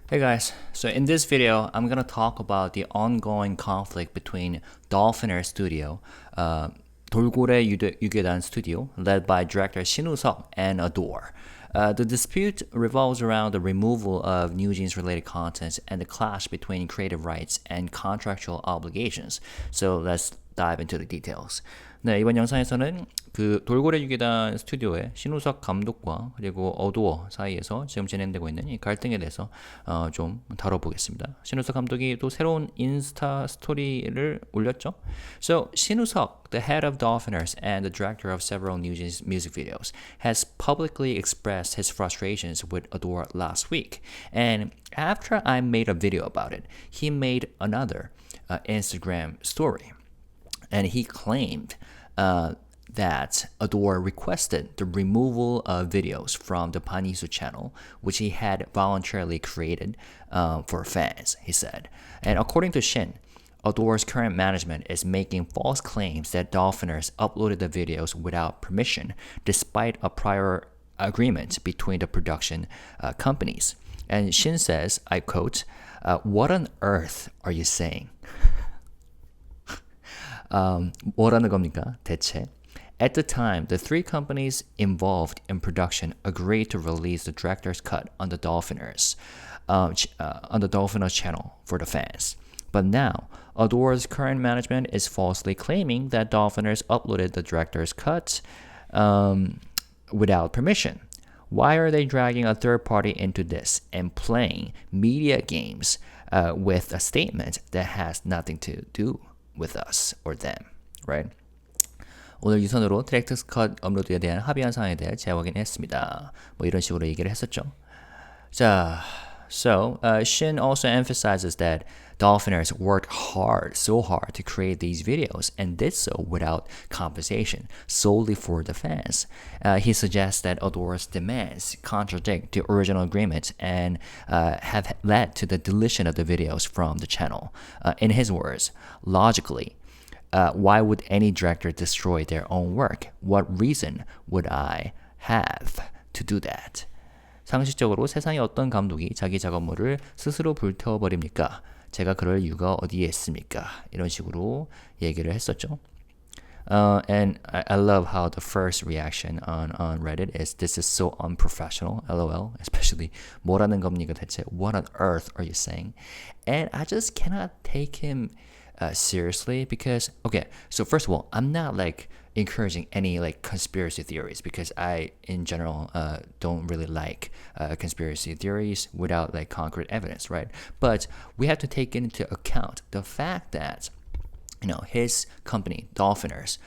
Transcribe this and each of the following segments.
Hey guys, so in this video, I'm gonna talk about the ongoing conflict between Dolphiner Studio, 돌고래유괴단 Studio, led by director Shin Woo Suk and ADOR. The dispute revolves around the removal of New Jeans related content and the clash between creative rights and contractual obligations. So let's dive into the details. 네, 이번 영상에서는 그 돌고래 유괴단 스튜디오의 신우석 감독과 그리고 어도어 사이에서 지금 진행되고 있는 이 갈등에 대해서 좀 다뤄보겠습니다. 신우석 감독이 또 새로운 인스타 스토리를 올렸죠. So 신우석, the head of Dolphiners and the director of several New Jeans music videos, has publicly expressed his frustrations with ADOR last week. And after I made a video about it, he made another Instagram story. And he claimed that ADOR requested the removal of videos from the Panisu channel, which he had voluntarily created for fans, he said. And according to Shin, ADOR's current management is making false claims that Dolphiners uploaded the videos without permission, despite a prior agreement between the production companies. And Shin says, I quote, "What on earth are you saying?" 뭐라는 겁니까? 대체? At the time, the three companies involved in production agreed to release the director's cut on the Dolphiners, on the Dolphiners channel for the fans. But now, ADOR's current management is falsely claiming that Dolphiners uploaded the director's cut without permission. Why are they dragging a third party into this and playing media games with a statement that has nothing to do with us or them, right? 오늘 유선으로 디렉터스 컷 업로드에 대한 합의한 사항에 대해 재확인했습니다. 뭐 이런 식으로 얘기를 했었죠. 자, so Shin also emphasizes that Dolphiners worked so hard to create these videos and did so without compensation, solely for the fans. He suggests that ADOR's demands contradict the original agreement and have led to the deletion of the videos from the channel. In his words, logically, why would any director destroy their own work? What reason would I have to do that? 상식적으로 세상에 어떤 감독이 자기 작업물을 스스로 불태워버립니까? 제가 그럴 이유가 어디에 있습니까? 이런 식으로 얘기를 했었죠. And I love how the first reaction on Reddit is this is so unprofessional, lol, especially 뭐라는 겁니까 대체? What on earth are you saying? And I just cannot take him seriously because, okay, so first of all, I'm not like encouraging any like conspiracy theories because I in general don't really like conspiracy theories without like concrete evidence, right? But we have to take into account the fact that his company Dolphiners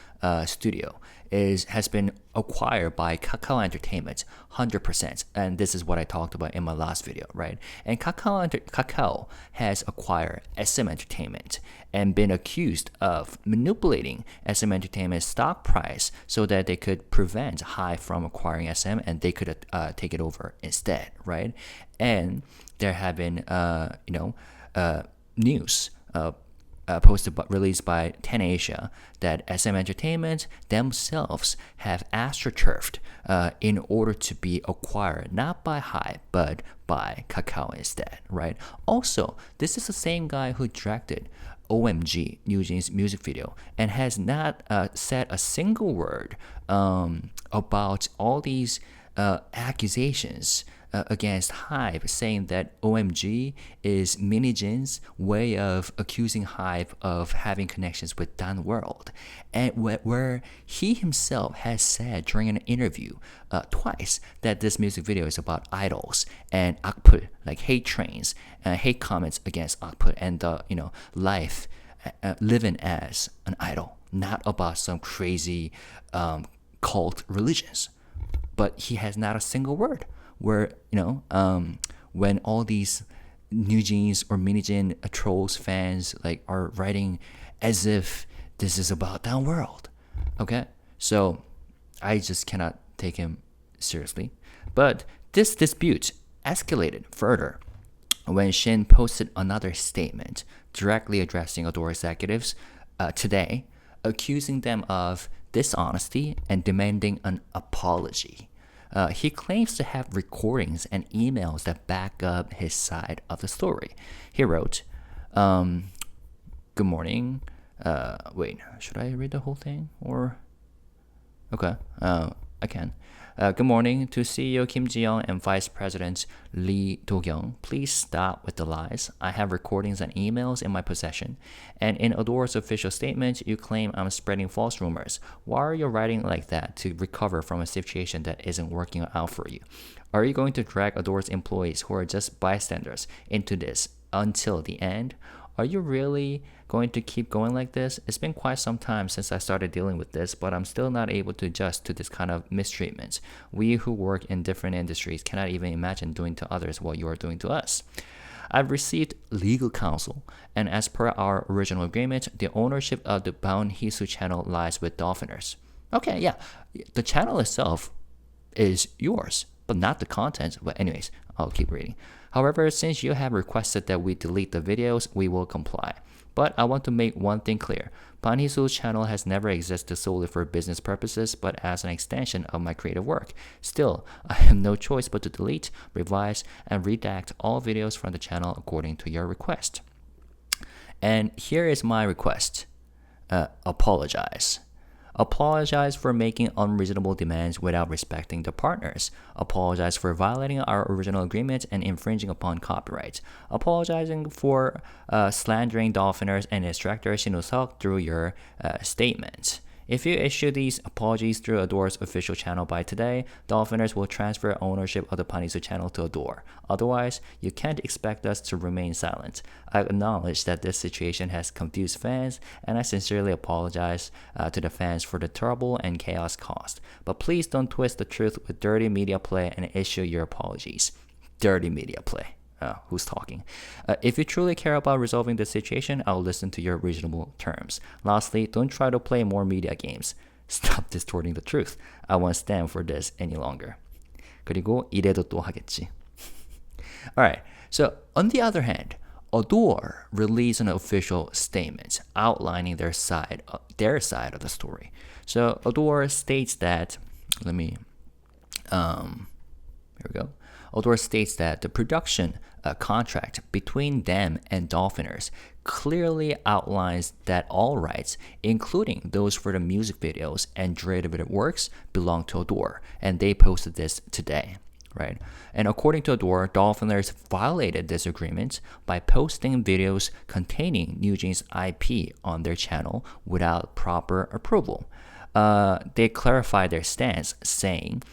studio has been acquired by Kakao Entertainment 100%, and this is what I talked about in my last video, right? And Kakao has acquired SM Entertainment and been accused of manipulating SM Entertainment's stock price so that they could prevent HYBE from acquiring SM and they could take it over instead, right? And there have been news released by 10 Asia that SM Entertainment themselves have astroturfed in order to be acquired not by HYBE but by Kakao instead, right? Also, this is the same guy who directed OMG, New Jeans music video, and has not said a single word about all these accusations against HYBE, saying that OMG is Minijin's way of accusing HYBE of having connections with Dan World, and where he himself has said during an interview twice that this music video is about idols and akpul, like hate trains, hate comments against akpul, and life living as an idol, not about some crazy cult religions. But he has not a single word where, when all these New Jeans or Minijin trolls fans like are writing as if this is about that world. Okay? So I just cannot take him seriously. But this dispute escalated further when Shin posted another statement directly addressing ADOR executives today, accusing them of dishonesty and demanding an apology. He claims to have recordings and emails that back up his side of the story. He wrote, good morning. Wait, should I read the whole thing? Or okay, I can. Good morning to CEO Kim Ji-young and Vice President Lee Do-kyung. Please stop with the lies. I have recordings and emails in my possession. And in ADOR's official statement, you claim I'm spreading false rumors. Why are you writing like that to recover from a situation that isn't working out for you? Are you going to drag ADOR's employees who are just bystanders into this until the end? Are you really going to keep going like this? It's been quite some time since I started dealing with this, but I'm still not able to adjust to this kind of mistreatment. We who work in different industries cannot even imagine doing to others what you are doing to us. I've received legal counsel, and as per our original agreement, the ownership of the Banhisu channel lies with Dolphiners. Okay, yeah, the channel itself is yours, but not the content. But anyways, I'll keep reading. However, since you have requested that we delete the videos, we will comply. But I want to make one thing clear. Banhisu's channel has never existed solely for business purposes, but as an extension of my creative work. Still, I have no choice but to delete, revise, and redact all videos from the channel according to your request. And here is my request. Apologize. Apologize for making unreasonable demands without respecting the partners. Apologize for violating our original agreement and infringing upon copyright. Apologizing for slandering Dolphiners and its director Shin Woo Suk through your statement. If you issue these apologies through ADOR's official channel by today, Dolphiners will transfer ownership of the Banhisu channel to ADOR. Otherwise, you can't expect us to remain silent. I acknowledge that this situation has confused fans, and I sincerely apologize to the fans for the trouble and chaos caused. But please don't twist the truth with dirty media play and issue your apologies. Dirty media play. Who's talking? If you truly care about resolving the situation, I'll listen to your reasonable terms. Lastly, don't try to play more media games. Stop distorting the truth. I won't stand for this any longer. 그리고 이래도 또 하겠지. Alright, so on the other hand, ADOR released an official statement outlining their side of the story. So ADOR states that, here we go. ADOR states that the production contract between them and Dolphiners clearly outlines that all rights, including those for the music videos and derivative works, belong to ADOR, and they posted this today. Right? And according to ADOR, Dolphiners violated this agreement by posting videos containing NewJeans IP on their channel without proper approval. They clarified their stance, saying,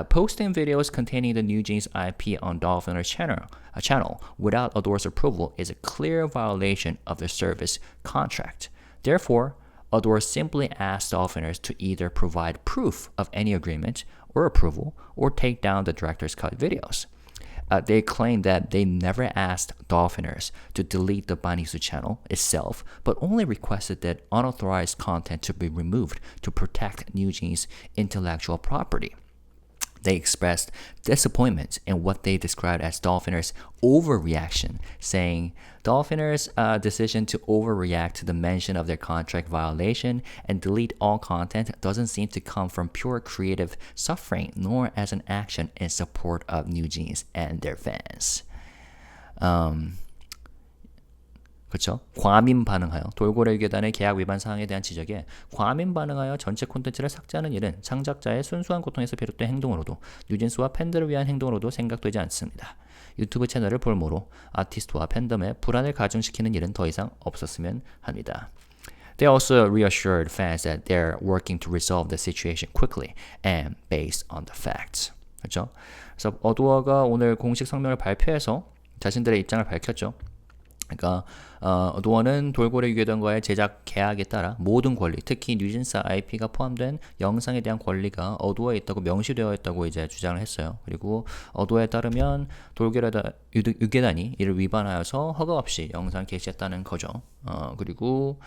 posting videos containing the NewJeans IP on Dolphiners channel without ADOR's approval is a clear violation of the service contract. Therefore, ADOR simply asked Dolphiners to either provide proof of any agreement or approval or take down the director's cut videos. They claim that they never asked Dolphiners to delete the Banhisu channel itself, but only requested that unauthorized content to be removed to protect NewJeans' intellectual property. They expressed disappointment in what they described as Dolphiners' overreaction, saying Dolphiners' decision to overreact to the mention of their contract violation and delete all content doesn't seem to come from pure creative suffering, nor as an action in support of NewJeans and their fans. 그렇죠? 과민 반응하여 돌고래유괴단의 계약 위반 사항에 대한 지적에 과민 반응하여 전체 콘텐츠를 삭제하는 일은 창작자의 순수한 고통에서 비롯된 행동으로도 뉴진스와 팬들을 위한 행동으로도 생각되지 않습니다. 유튜브 채널을 볼모로 아티스트와 팬덤에 불안을 가중시키는 일은 더 이상 없었으면 합니다. They also reassured fans that they're working to resolve the situation quickly and based on the facts. 그렇죠? 그래서 어도어가 오늘 공식 성명을 발표해서 자신들의 입장을 밝혔죠. 그러니까 ADOR는 돌고래유괴단과의 제작 계약에 따라 모든 권리, 특히 뉴진스 IP가 포함된 영상에 대한 권리가 ADOR에 있다고 명시되어 있다고 이제 주장을 했어요. 그리고 ADOR에 따르면 돌고래유괴단이 이를 위반하여서 허가 없이 영상 게시했다는 거죠. 그리고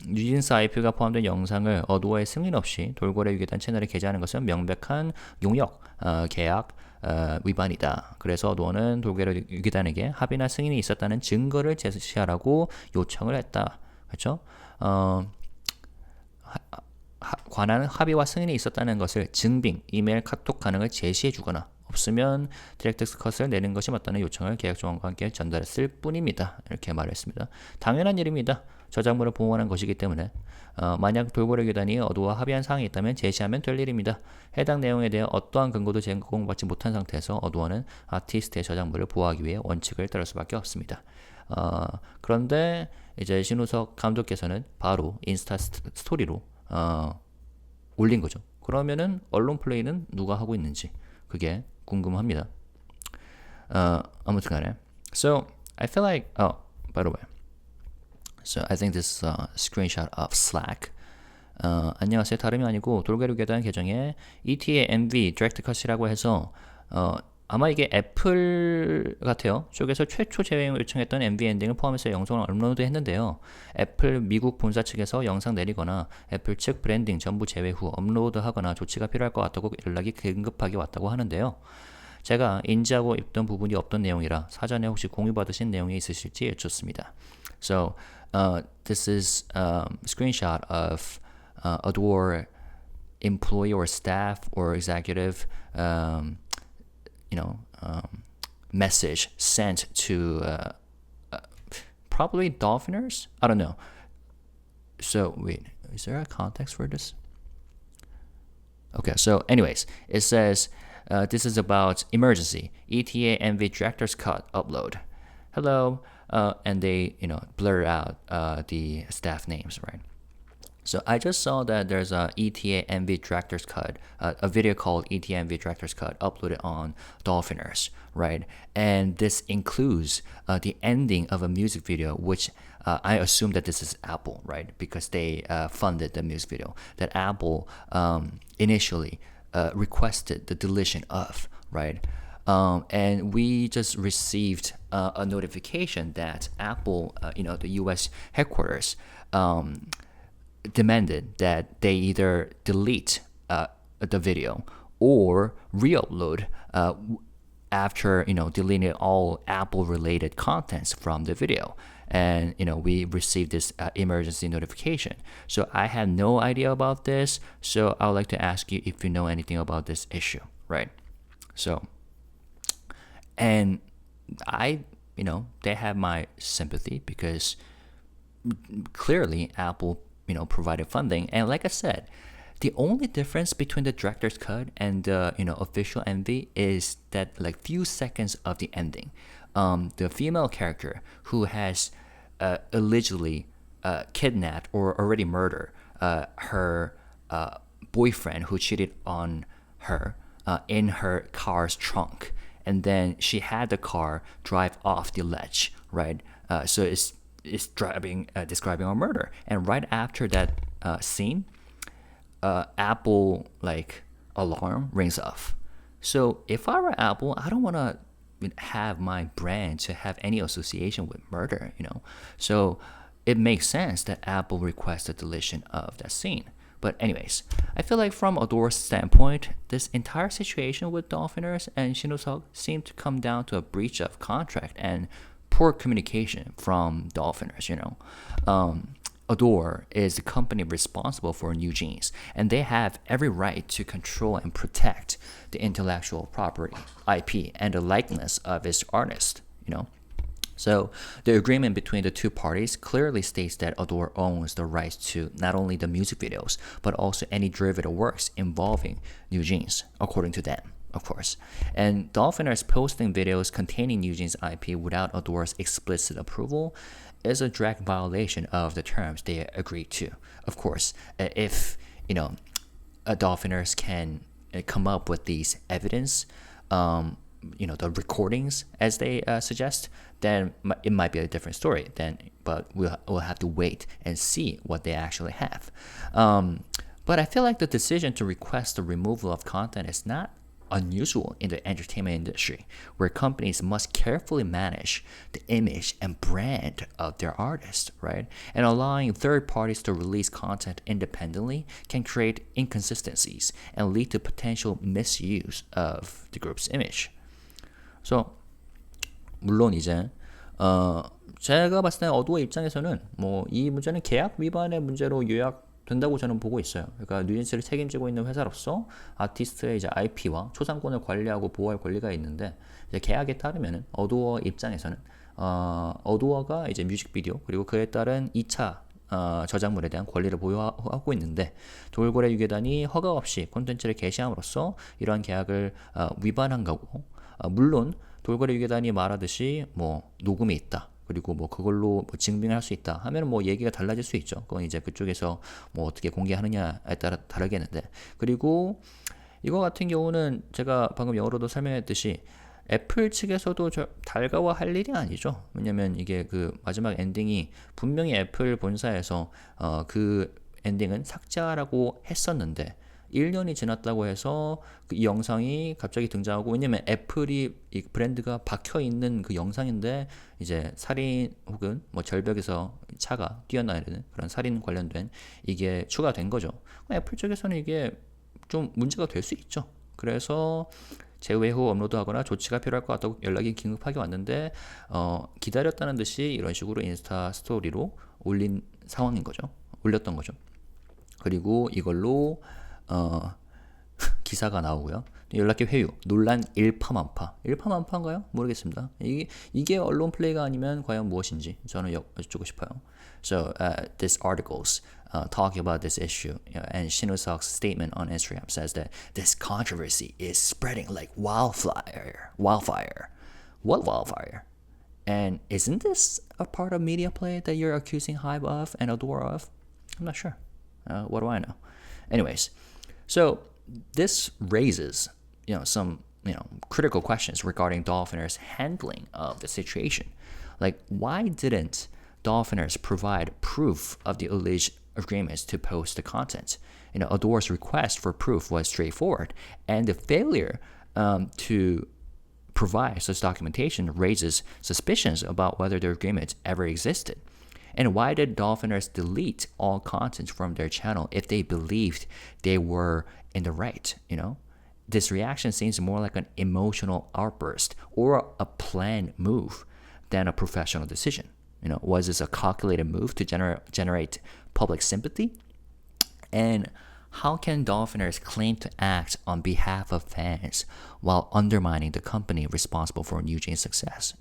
뉴진스 IP가 포함된 영상을 ADOR의 승인 없이 돌고래유괴단 채널에 게재하는 것은 명백한 용역, 계약, 위반이다. 그래서 ADOR는 돌고래유괴단에게 합의나 승인이 있었다는 증거를 제시하라고 요청을 했다. 그렇죠? 관한 합의와 승인이 있었다는 것을 증빙, 이메일, 카톡 가능을 제시해 주거나 없으면 디렉터스 컷을 내는 것이 맞다는 요청을 계약 조항과 함께 전달했을 뿐입니다. 이렇게 말했습니다. 당연한 일입니다. 저작물을 보호하는 것이기 때문에 만약 돌고래유괴단이 어도와 합의한 사항이 있다면 제시하면 될 일입니다. 해당 내용에 대해 어떠한 근거도 제공받지 못한 상태에서 어도어는 아티스트의 저작물을 보호하기 위해 원칙을 따를 수밖에 없습니다. 그런데 이제 신우석 감독께서는 바로 인스타 스토리로 올린 거죠. 그러면은 언론 플레이는 누가 하고 있는지 그게 궁금합니다. 아무튼간에, so I feel like, oh, by the way, so I think this is a screenshot of Slack. 안녕하세요. 다름이 아니고 돌고래유괴단 계정에 ETA MV Direct Cut이라고 해서 아마 이게 애플 같아요. 쪽에서 최초 재회용을 요청했던 MV 엔딩을 포함해서 영상을 업로드했는데요. 애플 미국 본사 측에서 영상 내리거나 애플 측 브랜딩 전부 제외 후 업로드하거나 조치가 필요할 것 같다고 연락이 긴급하게 왔다고 하는데요. 제가 인지하고 있던 부분이 없던 내용이라 사전에 혹시 공유받으신 내용이 있으실지 여쭙습니다. So, this is a screenshot of ADOR employee or staff or executive message sent to probably Dolphiners? I don't know. So, wait, is there a context for this? Okay, so anyways, it says this is about emergency ETA MV director's cut upload. Hello, and they blur out the staff names, right? So I just saw that there's a ETA MV director's cut, a video called ETA MV director's cut uploaded on Dolphiners, right? And this includes the ending of a music video, which I assume that this is Apple, right? Because they funded the music video that Apple initially requested the deletion of, right? And we just received a notification that Apple, the US headquarters, demanded that they either delete the video or re-upload after deleting all Apple related contents from the video. And we received this emergency notification. So I had no idea about this. So I would like to ask you if you know anything about this issue, right? So, and they have my sympathy because clearly Apple provided funding. And like I said, the only difference between the director's cut and the official MV is that like few seconds of the ending. The female character who has allegedly kidnapped or already murdered her boyfriend who cheated on her in her car's trunk, and then she had the car drive off the ledge, right? So it's describing a murder, and right after that scene, Apple alarm rings off. So if I were Apple, I don't want to have my brand to have any association with murder, So it makes sense that Apple requests the deletion of that scene. But anyways, I feel like from ADOR's standpoint, this entire situation with Dolphiners and Shin Woo Suk seemed to come down to a breach of contract and poor communication from Dolphiners, ADOR is the company responsible for New Jeans, and they have every right to control and protect the intellectual property, IP, and the likeness of its artist, So the agreement between the two parties clearly states that ADOR owns the rights to not only the music videos, but also any derivative works involving New Jeans, according to them, of course. And Dolphiners posting videos containing New Jeans IP without ADOR's explicit approval is a direct violation of the terms they agreed to. Of course, if Dolphiners can come up with these evidence, the recordings as they suggest, then it might be a different story. But we'll have to wait and see what they actually have. But I feel like the decision to request the removal of content is not unusual in the entertainment industry, where companies must carefully manage the image and brand of their artists, right? And allowing third parties to release content independently can create inconsistencies and lead to potential misuse of the group's image. So, 물론 이제 제가 봤을 때 어도어 입장에서는 이 문제는 계약 위반의 문제로 요약 된다고 저는 보고 있어요. 그러니까 뉴진스를 책임지고 있는 회사로서 아티스트의 이제 IP와 초상권을 관리하고 보호할 권리가 있는데 이제 계약에 따르면은 어도어 입장에서는 어도어가 이제 뮤직비디오 그리고 그에 따른 2차 저작물에 대한 권리를 보유하고 있는데 돌고래유괴단이 허가 없이 콘텐츠를 게시함으로써 이러한 계약을 위반한 거고 물론 돌고래유괴단이 말하듯이 뭐 녹음이 있다. 그리고 뭐 그걸로 뭐 증빙할 수 있다 하면 뭐 얘기가 달라질 수 있죠. 그건 이제 그쪽에서 뭐 어떻게 공개하느냐에 따라 다르겠는데 그리고 이거 같은 경우는 제가 방금 영어로도 설명했듯이 애플 측에서도 달가워할 일이 아니죠. 왜냐면 이게 그 마지막 엔딩이 분명히 애플 본사에서 그 엔딩은 삭제하라고 했었는데 1년이 지났다고 해서 이 영상이 갑자기 등장하고 왜냐면 애플이 이 브랜드가 박혀 있는 그 영상인데 이제 살인 혹은 뭐 절벽에서 차가 뛰어나르는 그런 살인 관련된 이게 추가된 거죠. 애플 쪽에서는 이게 좀 문제가 될 수 있죠. 그래서 제외 후 업로드하거나 조치가 필요할 것 같다고 연락이 긴급하게 왔는데 기다렸다는 듯이 이런 식으로 인스타 스토리로 올렸던 거죠. 그리고 이걸로 기사가 나오고요. 연락기 회유, 논란 일파만파인가요? 모르겠습니다. 이게 언론 플레이가 아니면 과연 무엇인지 저는 여쭙고 싶어요. So this articles talking about this issue, and Shin Woo Suk's statement on Instagram says that this controversy is spreading like wildfire. What wildfire? And isn't this a part of media play that you're accusing HYBE of and ADOR of? I'm not sure. What do I know? Anyways, so this raises, some, critical questions regarding Dolphiners' handling of the situation. Like, why didn't Dolphiners provide proof of the alleged agreements to post the content? ADOR's request for proof was straightforward, and the failure to provide such documentation raises suspicions about whether the agreement ever existed. And why did Dolphiners delete all content from their channel if they believed they were in the right? This reaction seems more like an emotional outburst or a planned move than a professional decision. Was this a calculated move to generate public sympathy? And how can Dolphiners claim to act on behalf of fans while undermining the company responsible for New Jeans' success?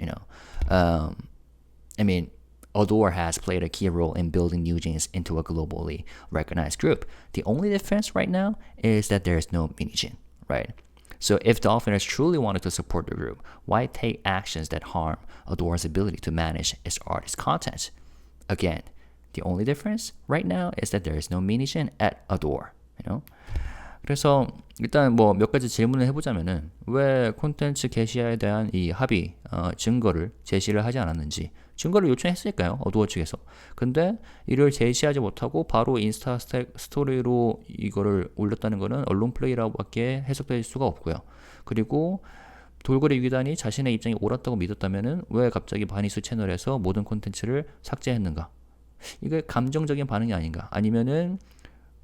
ADOR has played a key role in building New Jeans into a globally recognized group. The only difference right now is that there is no mini Jin, right? So if Dolphiners truly wanted to support the group, why take actions that harm ADOR's ability to manage its artist content? Again, the only difference right now is that there is no mini Jin at ADOR. 그래서 일단 뭐 몇 가지 질문을 해보자면은 왜 콘텐츠 게시에 대한 이 합의 증거를 제시를 하지 않았는지 증거를 요청했으니까요. 어도어 측에서. 근데 이를 제시하지 못하고 바로 인스타 스토리로 이거를 올렸다는 거는 언론 플레이라고밖에 해석될 수가 없고요. 그리고 돌고래유괴단이 자신의 입장이 옳았다고 믿었다면은 왜 갑자기 바니스 채널에서 모든 콘텐츠를 삭제했는가? 이게 감정적인 반응이 아닌가? 아니면은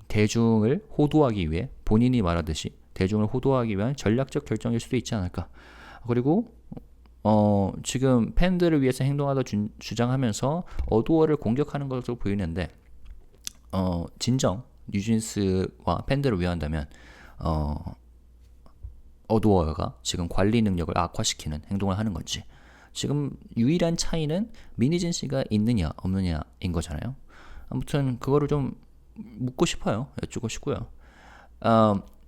대중을 호도하기 위해 본인이 말하듯이 대중을 호도하기 위한 전략적 결정일 수도 있지 않을까. 그리고 지금 팬들을 위해서 행동하다 주장하면서 어도어를 공격하는 것으로 보이는데 진정 뉴진스와 팬들을 위한다면 어도어가 지금 관리 능력을 악화시키는 행동을 하는 건지 지금 유일한 차이는 미니진 씨가 있느냐 없느냐인 거잖아요. 아무튼 그거를 좀 묻고 싶어요. 여쭙고 싶고요.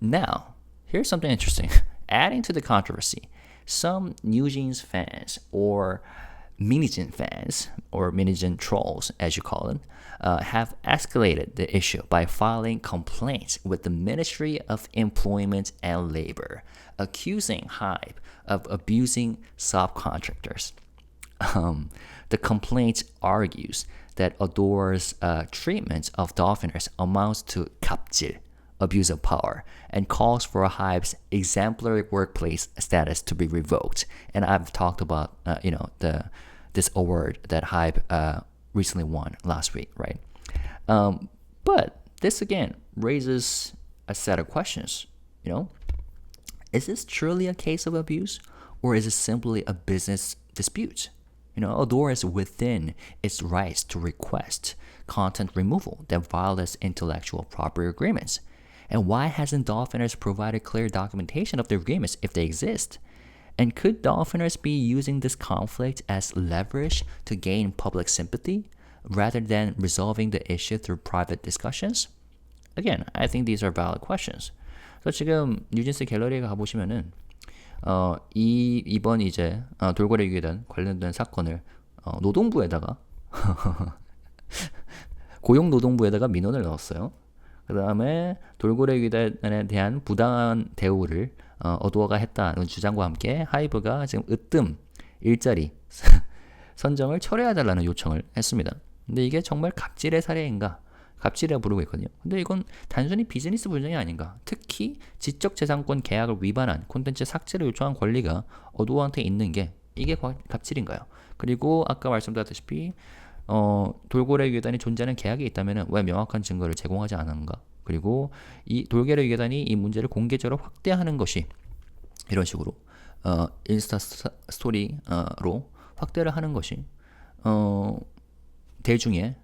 Now, here's something interesting. Adding to the controversy, some New Jeans fans or Minijin fans or Minijin trolls, as you call them, have escalated the issue by filing complaints with the Ministry of Employment and Labor, accusing HYBE of abusing subcontractors. The complaint argues that ADOR's treatment of Dolphiners amounts to 갑질, abuse of power, and calls for HYBE's exemplary workplace status to be revoked. And I've talked about this award that HYBE recently won last week, right? But this again raises a set of questions. Is this truly a case of abuse, or is it simply a business dispute? ADOR is within its rights to request content removal that violates intellectual property agreements. And why hasn't Dolphiners provided clear documentation of the agreements if they exist? And could Dolphiners be using this conflict as leverage to gain public sympathy rather than resolving the issue through private discussions? Again, I think these are valid questions. 그래서 지금 뉴진스 갤러리에 가보시면은 이번 이제 돌고래유괴단 관련된 사건을 노동부에다가 고용노동부에다가 민원을 넣었어요. 그 다음에 돌고래유괴단에 대한 부당한 대우를 어도어가 했다는 주장과 함께 하이브가 지금 으뜸 일자리 선정을 철회해달라는 요청을 했습니다. 근데 이게 정말 갑질의 사례인가? 갑질이라 부르고 있거든요. 근데 이건 단순히 비즈니스 불정이 아닌가? 특히 지적재산권 계약을 위반한 콘텐츠 삭제를 요청한 권리가 어도어한테 있는 게 이게 갑질인가요? 그리고 아까 말씀드렸다시피 돌고래유괴단이 존재하는 계약이 있다면 왜 명확한 증거를 제공하지 않았는가? 그리고 이 돌고래유괴단이 이 문제를 공개적으로 확대하는 것이 이런 식으로 인스타 스토리로 확대를 하는 것이 대중의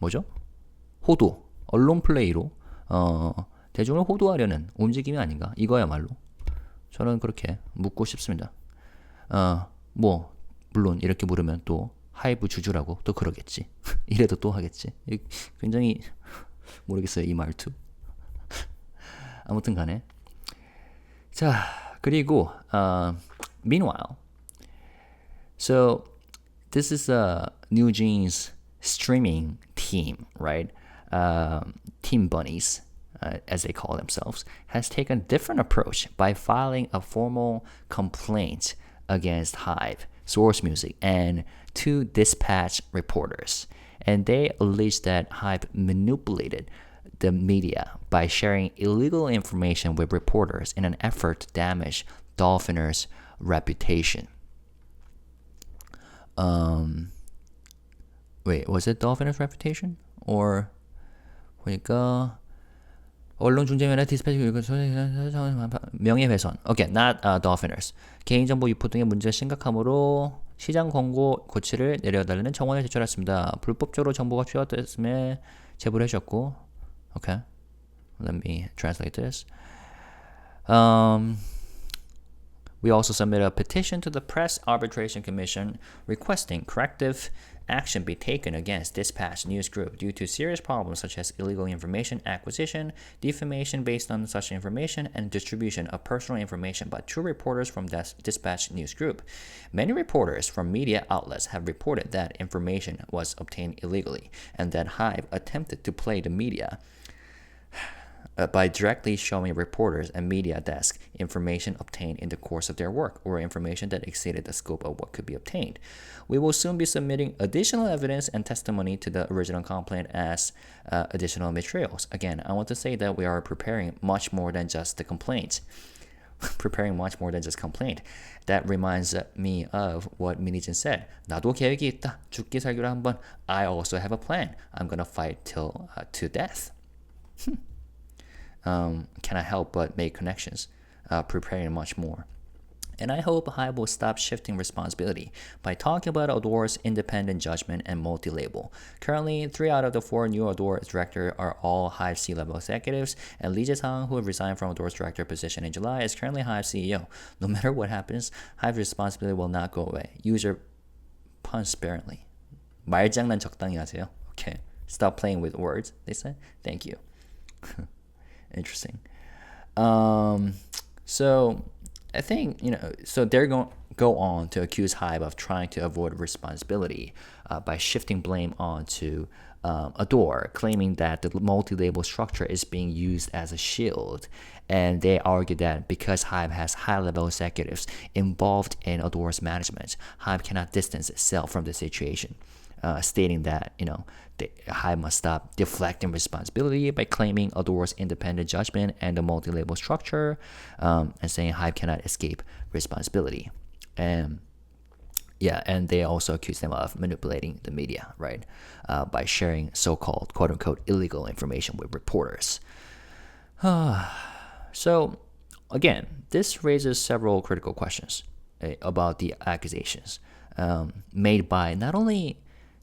뭐죠? 호도, 언론 플레이로 대중을 호도하려는 움직임이 아닌가? 이거야말로 저는 그렇게 묻고 싶습니다. 뭐 물론 이렇게 물으면 또 하이브 주주라고 또 그러겠지. 이래도 또 하겠지. 굉장히 모르겠어요, 이 말투. 아무튼 간에 자, 그리고 meanwhile, so this is New Jeans streaming team, right? Team Bunnies, as they call themselves, has taken a different approach by filing a formal complaint against HYBE, Source Music, and 2 Dispatch reporters. And they allege that HYBE manipulated the media by sharing illegal information with reporters in an effort to damage Dolphiners' reputation. Wait, was it Dolphiners' reputation? Or 보니까 언론 중재면에 디스패치 명예훼손. Okay, not Dolphiners. 개인정보 유포 등의 문제가 심각하므로 시장 권고 고치를 내려달라는 청원을 제출했습니다. 불법적으로 정보가 취합됐음에 제보를 해주셨고, okay, let me translate this. We also submitted a petition to the Press Arbitration Commission requesting corrective action be taken against Dispatch News Group due to serious problems such as illegal information acquisition, defamation based on such information, and distribution of personal information by 2 reporters from Dispatch News Group. Many reporters from media outlets have reported that information was obtained illegally and that HYBE attempted to play the media by directly showing reporters and media desk information obtained in the course of their work or information that exceeded the scope of what could be obtained. We will soon be submitting additional evidence and testimony to the original complaint as additional materials. Again, I want to say that we are preparing much more than just the complaint. That reminds me of what Minijin said. 나도 계획이 있다. 죽기 살기로 한번. I also have a plan. I'm gonna fight till to death. Cannot help but make connections, preparing much more. And I hope HYBE will stop shifting responsibility by talking about ADOR's independent judgment and multi-label. Currently, 3 out of the 4 new ADOR directors are all HYBE C-level executives, and Lee Jae-sang, who resigned from ADOR's director position in July, is currently HYBE CEO. No matter what happens, HYBE's responsibility will not go away. Use your puns sparingly. 말장난 적당히 하세요. Okay. Stop playing with words, they said. Thank you. Interesting. So I think, so they're going to go on to accuse HYBE of trying to avoid responsibility by shifting blame onto ADOR, claiming that the multi-label structure is being used as a shield. And they argue that because HYBE has high-level executives involved in ADOR's management, HYBE cannot distance itself from the situation. Stating that, HYBE must stop deflecting responsibility by claiming ADOR's independent judgment and the multi-label structure, and saying HYBE cannot escape responsibility. And they also accuse them of manipulating the media, right, by sharing so-called quote-unquote illegal information with reporters. So, again, this raises several critical questions. about the accusations made by not only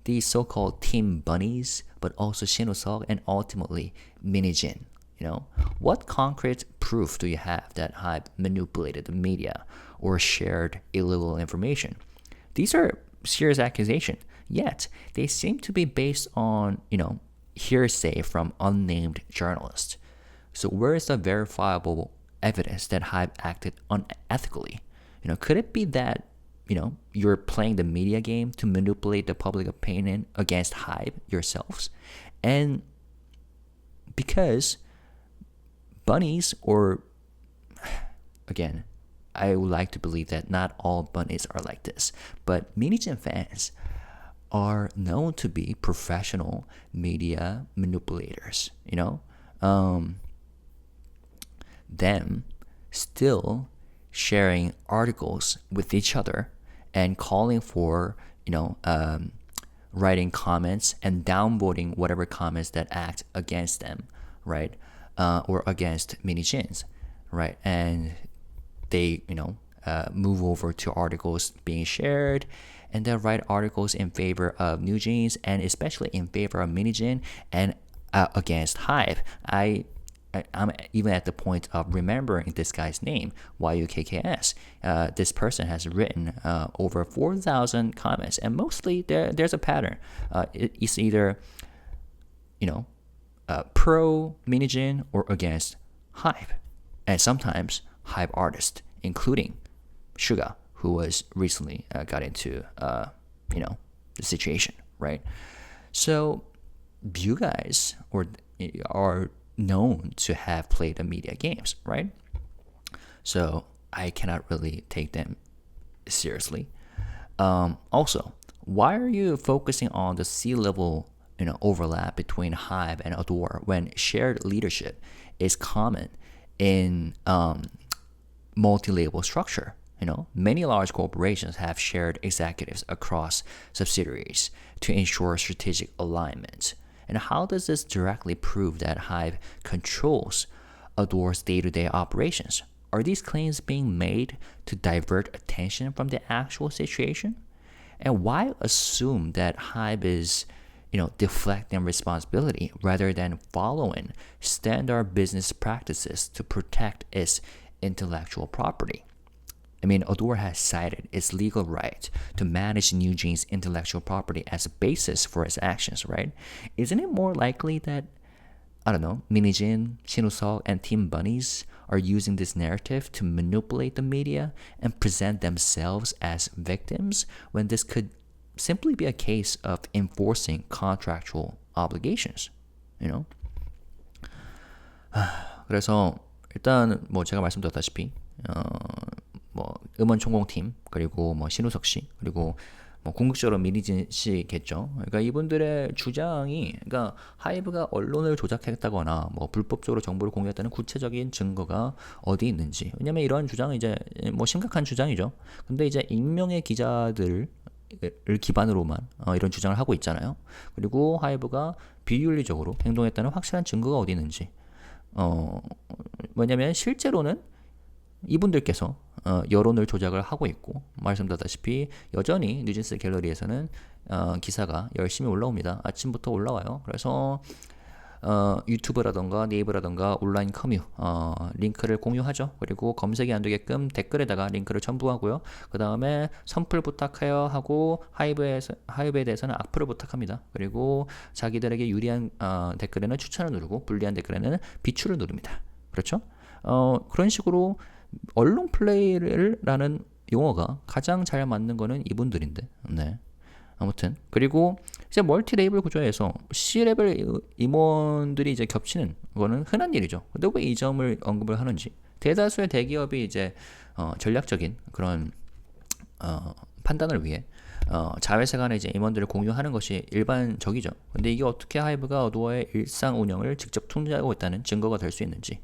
the so-called team bunnies, but also Shin Woo Suk and ultimately Mini Jin. What concrete proof do you have that HYBE manipulated the media or shared illegal information? These are serious accusations, yet they seem to be based on, hearsay from unnamed journalists. So where is the verifiable evidence that HYBE acted unethically? Could it be that, you're playing the media game to manipulate the public opinion against HYBE yourselves? And because bunnies, or again, I would like to believe that not all bunnies are like this, but Minijin fans are known to be professional media manipulators, them still sharing articles with each other and calling for, writing comments and downvoting whatever comments that act against them, right? Or against mini chins, right? And they, move over to articles being shared and then write articles in favor of new jeans and especially in favor of mini jin and against HYBE. I'm even at the point of remembering this guy's name, YUKKS. This person has written over 4,000 comments, and mostly there's a pattern. It's either, pro Minijin or against HYBE, and sometimes HYBE artists, including Suga, who was recently got into the situation, right? So you guys are known to have played the media games, right? So I cannot really take them seriously. Also, why are you focusing on the C-level overlap between HYBE and ADOR when shared leadership is common in multi-label structure? Many large corporations have shared executives across subsidiaries to ensure strategic alignment. And how does this directly prove that HYBE controls ADOR's day-to-day operations? Are these claims being made to divert attention from the actual situation? And why assume that HYBE is, deflecting responsibility rather than following standard business practices to protect its intellectual property? ADOR has cited its legal right to manage New Jeans' intellectual property as a basis for its actions, right? Isn't it more likely that, Minijin, Shin Woo Suk, and Team Bunnies are using this narrative to manipulate the media and present themselves as victims when this could simply be a case of enforcing contractual obligations, 그래서 일단 제가 말씀드렸다시피 음원총공팀 그리고 신우석 씨 그리고 궁극적으로 미니진 씨겠죠. 그러니까 이분들의 주장이 하이브가 언론을 조작했다거나 불법적으로 정보를 공유했다는 구체적인 증거가 어디 있는지. 왜냐면 이런 주장은 이제 심각한 주장이죠. 근데 이제 익명의 기자들을 기반으로만 이런 주장을 하고 있잖아요. 그리고 하이브가 비윤리적으로 행동했다는 확실한 증거가 어디 있는지. 왜냐면 실제로는 이분들께서 여론을 조작을 하고 있고 말씀드렸다시피 여전히 뉴진스 갤러리에서는 기사가 열심히 올라옵니다. 아침부터 올라와요. 그래서 유튜브라던가 네이버라던가 온라인 커뮤 링크를 공유하죠. 그리고 검색이 안 되게끔 댓글에다가 링크를 첨부하고요. 그 다음에 선풀 부탁해요 하고 하이브에 대해서는 악플을 부탁합니다. 그리고 자기들에게 유리한 댓글에는 추천을 누르고 불리한 댓글에는 비추를 누릅니다. 그렇죠? 그런 식으로 언론 플레이라는 용어가 가장 잘 맞는 거는 이분들인데, 네. 아무튼 그리고 이제 멀티 레이블 구조에서 C 레벨 임원들이 이제 겹치는 거는 흔한 일이죠. 근데 왜 이 점을 언급을 하는지 대다수의 대기업이 이제 전략적인 그런 판단을 위해 자회사 간에 이제 임원들을 공유하는 것이 일반적이죠. 근데 이게 어떻게 하이브가 어도어의 일상 운영을 직접 통제하고 있다는 증거가 될 수 있는지.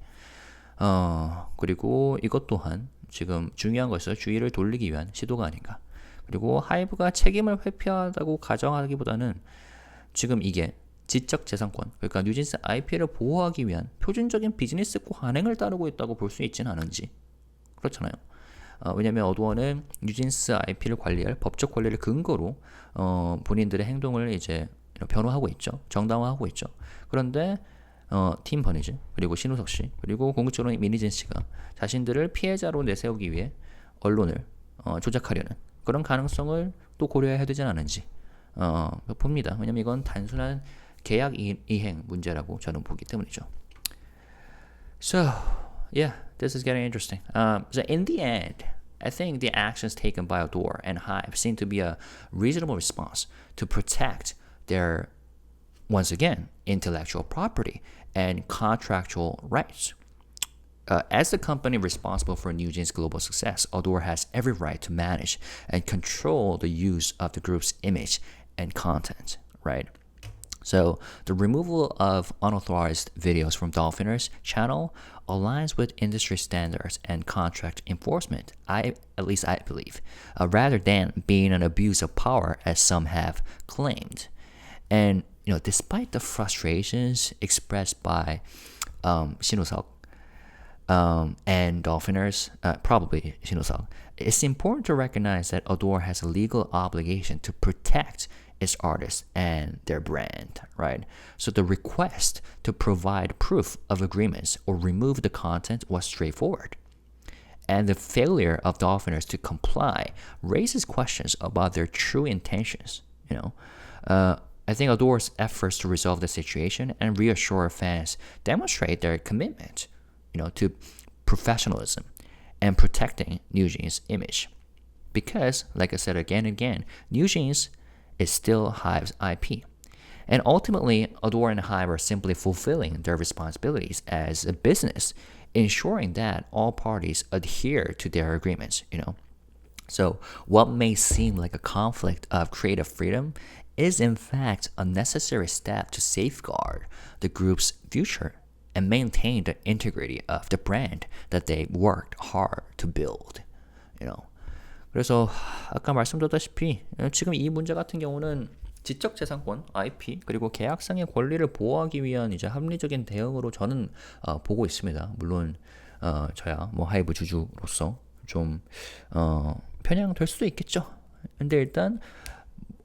그리고 이것 또한 지금 중요한 것에서 주의를 돌리기 위한 시도가 아닌가. 그리고 하이브가 책임을 회피하다고 가정하기보다는 지금 이게 지적재산권, 그러니까 뉴진스 IP를 보호하기 위한 표준적인 비즈니스 관행을 따르고 있다고 볼 수 있지는 않은지. 그렇잖아요. 왜냐하면 어도어는 뉴진스 IP를 관리할 법적 권리를 근거로 본인들의 행동을 이제 변호하고 있죠. 정당화하고 있죠. 그런데 팀 버니즈 그리고 신우석 씨 그리고 궁극적으로 미니진 씨가 자신들을 피해자로 내세우기 위해 언론을 조작하려는 그런 가능성을 또 고려해야 되지 않은지 봅니다. 왜냐면 이건 단순한 계약 이행 문제라고 저는 보기 때문이죠. So, yeah, this is getting interesting. So in the end, I think the actions taken by ADOR and HYBE seem to be a reasonable response to protect their, once again, intellectual property and contractual rights. As the company responsible for NewJeans' global success, ADOR has every right to manage and control the use of the group's image and content, right? So the removal of unauthorized videos from Dolphiners' channel aligns with industry standards and contract enforcement, at least I believe, rather than being an abuse of power as some have claimed. And despite the frustrations expressed by Shin Woo Suk and Dolphiners, probably Shin Woo Suk, it's important to recognize that ADOR has a legal obligation to protect its artists and their brand, right? So the request to provide proof of agreements or remove the content was straightforward. And the failure of Dolphiners to comply raises questions about their true intentions, I think ADOR's efforts to resolve the situation and reassure fans demonstrate their commitment, to professionalism and protecting NewJeans' image. Because, like I said again and again, NewJeans is still HYBE's IP. And ultimately, ADOR and HYBE are simply fulfilling their responsibilities as a business, ensuring that all parties adhere to their agreements, So what may seem like a conflict of creative freedom is in fact a necessary step to safeguard the group's future and maintain the integrity of the brand that they worked hard to build, 그래서 아까 말씀드렸다시피 지금 이 문제 같은 경우는 지적재산권, IP 그리고 계약상의 권리를 보호하기 위한 이제 합리적인 대응으로 저는 보고 있습니다. 물론 저야 하이브 주주로서 좀 편향될 수도 있겠죠. 근데 일단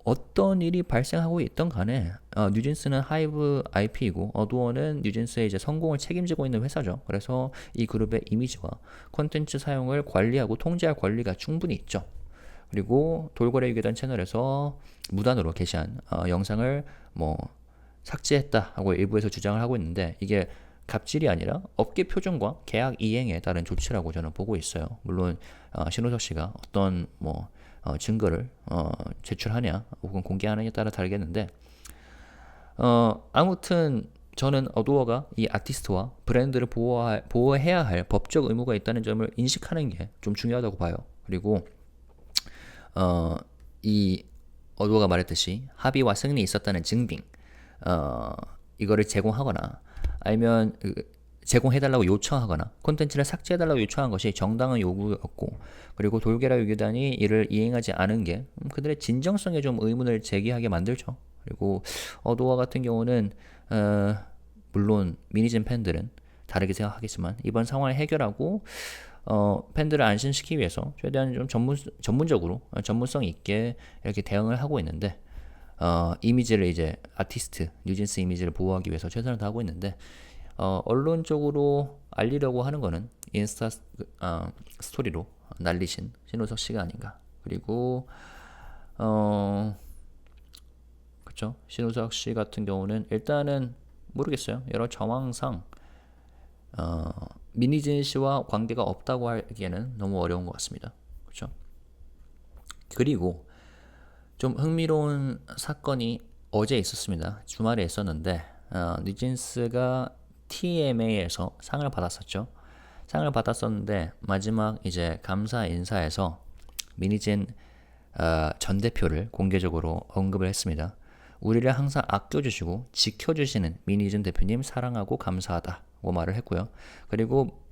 어떤 일이 발생하고 있던 간에 뉴진스는 하이브 IP이고 어도어는 뉴진스의 이제 성공을 책임지고 있는 회사죠. 그래서 이 그룹의 이미지와 콘텐츠 사용을 관리하고 통제할 권리가 충분히 있죠. 그리고 돌고래유괴단 채널에서 무단으로 게시한 영상을 삭제했다 하고 일부에서 주장을 하고 있는데 이게 갑질이 아니라 업계 표준과 계약 이행에 따른 조치라고 저는 보고 있어요. 물론 신우석 씨가 어떤 증거를 제출하냐 혹은 공개하느냐에 따라 다르겠는데 아무튼 저는 어도어가 이 아티스트와 브랜드를 보호해야 할 법적 의무가 있다는 점을 인식하는 게 좀 중요하다고 봐요. 그리고 이 어도어가 말했듯이 합의와 승인이 있었다는 증빙 이거를 제공하거나 아니면 제공해달라고 요청하거나 콘텐츠를 삭제해달라고 요청한 것이 정당한 요구였고 그리고 돌고래유괴단이 이를 이행하지 않은 게 그들의 진정성에 좀 의문을 제기하게 만들죠. 그리고 어도어 같은 경우는 물론 미니진 팬들은 다르게 생각하겠지만 이번 상황을 해결하고 팬들을 안심시키기 위해서 최대한 좀 전문적으로 전문성 있게 이렇게 대응을 하고 있는데 이미지를 이제 아티스트 뉴진스 이미지를 보호하기 위해서 최선을 다하고 있는데 언론적으로 알리려고 하는 거는 인스타 스토리로 날리신 신우석 씨가 아닌가. 그리고 그렇죠. 신우석 씨 같은 경우는 일단은 모르겠어요. 여러 정황상 미니진 씨와 관계가 없다고 하기에는 너무 어려운 것 같습니다. 그렇죠. 그리고 좀 흥미로운 사건이 어제 있었습니다. 주말에 있었는데 뉴진스가 TMA에서 상을 받았었죠. 상을 받았었는데 마지막 이제 감사 인사에서 미니진 전 대표를 공개적으로 언급을 했습니다. 우리를 항상 아껴주시고 지켜주시는 미니진 대표님 사랑하고 감사하다고 말을 했고요. 그리고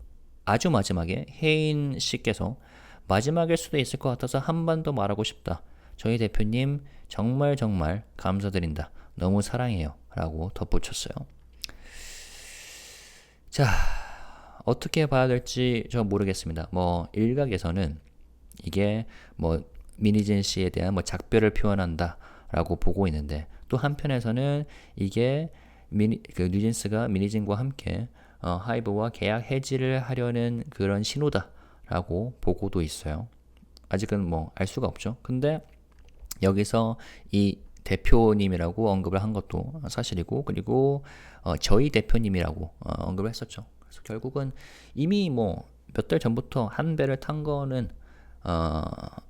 아주 마지막에 혜인 씨께서 마지막일 수도 있을 것 같아서 한 번 더 말하고 싶다. 저희 대표님 정말 감사드린다. 너무 사랑해요. 라고 덧붙였어요. 자, 어떻게 봐야 될지 저 모르겠습니다. 일각에서는 이게 뭐 민희진 씨에 대한 뭐 작별을 표현한다라고 보고 있는데 또 한편에서는 이게 그 뉴진스가 민희진과 함께 하이브와 계약 해지를 하려는 그런 신호다라고 보고도 있어요. 아직은 뭐 알 수가 없죠. 근데 여기서 이 대표님이라고 언급을 한 것도 사실이고 그리고 저희 대표님이라고 언급을 했었죠. 그래서 결국은 이미 뭐 몇 달 전부터 한 배를 탄 거는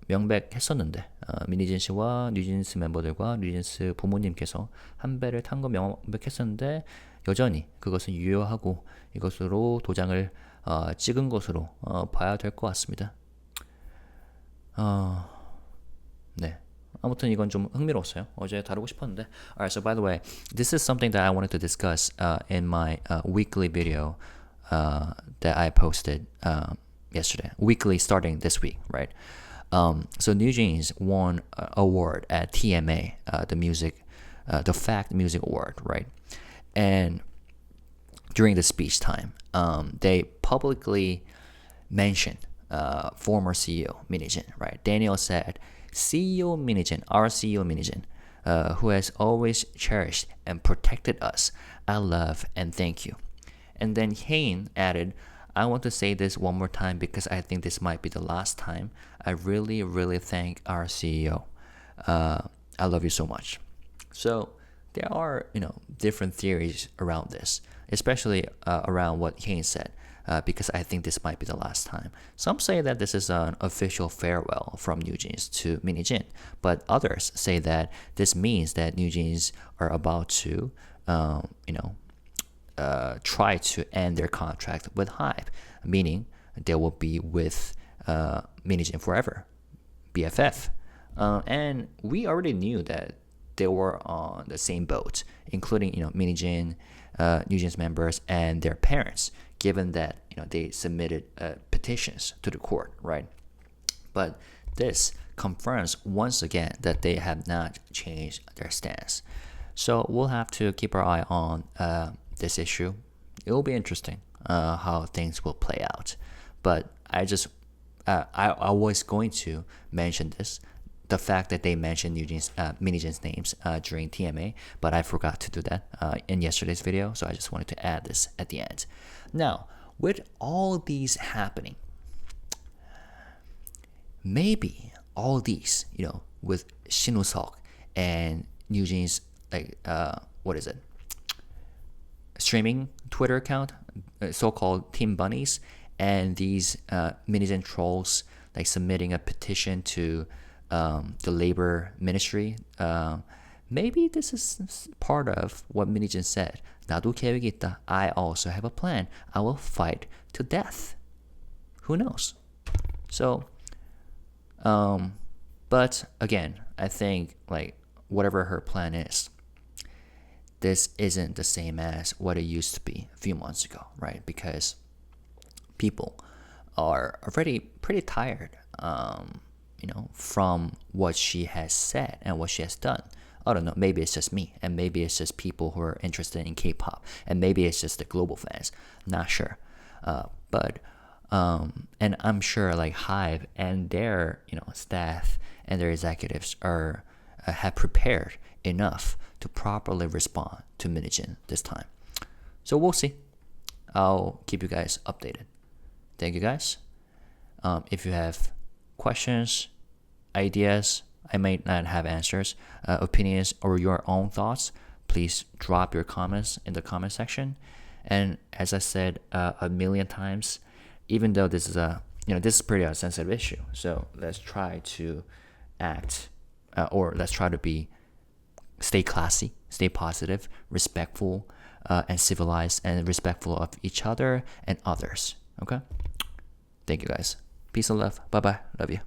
명백했었는데 민희진 씨와 뉴진스 멤버들과 뉴진스 부모님께서 한 배를 탄 거 명백했었는데 여전히 그것은 유효하고 이것으로 도장을 찍은 것으로 봐야 될 것 같습니다. 네. 아무튼 이건 좀 흥미로웠어요. 어제 다루고 싶었는데. Alright, so by the way, this is something that I wanted to discuss in my weekly video that I posted yesterday. Weekly starting this week, right? So New Jeans won an award at TMA, the Fact Music Award, right? And during the speech time, they publicly mentioned former CEO Minijin, right? Daniel said, CEO Minijin, our CEO Minijin, who has always cherished and protected us, I love and thank you. And then Hain added, I want to say this one more time because I think this might be the last time. I really, really thank our CEO. I love you so much. So there are, different theories around this, especially around what Hain said. Because I think this might be the last time. Some say that this is an official farewell from New Jeans to Minijin, but others say that this means that New Jeans are about to, try to end their contract with HYBE, meaning they will be with Minijin forever, BFF. And we already knew that they were on the same boat, including Minijin, New Jeans members, and their parents, given that they submitted petitions to the court, right? But this confirms once again that they have not changed their stance. So we'll have to keep our eye on this issue. It will be interesting how things will play out. But I was going to mention this, the fact that they mentioned Minijin's names during TMA, but I forgot to do that in yesterday's video, so I just wanted to add this at the end. Now, with all these happening, maybe all these, with Shin Woo Suk and New Jeans, streaming Twitter account, so-called Team Bunnies, and these Minijin trolls submitting a petition to the labor ministry. Maybe this is part of what Minijin said. 나도 계획이 있다. I also have a plan. I will fight to death. Who knows? So, but again, I think whatever her plan is, this isn't the same as what it used to be a few months ago, right? Because people are already pretty tired, from what she has said and what she has done. I don't know, maybe it's just me, and maybe it's just people who are interested in K-pop, and maybe it's just the global fans, not sure. But and I'm sure HYBE and their staff and their executives are have prepared enough to properly respond to Minijin this time. So we'll see. I'll keep you guys updated. Thank you guys. If you have questions, ideas, I may not have answers, opinions, or your own thoughts, please drop your comments in the comment section. And as I said a million times, even though this is this is pretty a sensitive issue, so let's try to act, or let's try to stay classy, stay positive, respectful, and civilized, and respectful of each other and others. Okay? Thank you guys. Peace and love. Bye bye. Love you.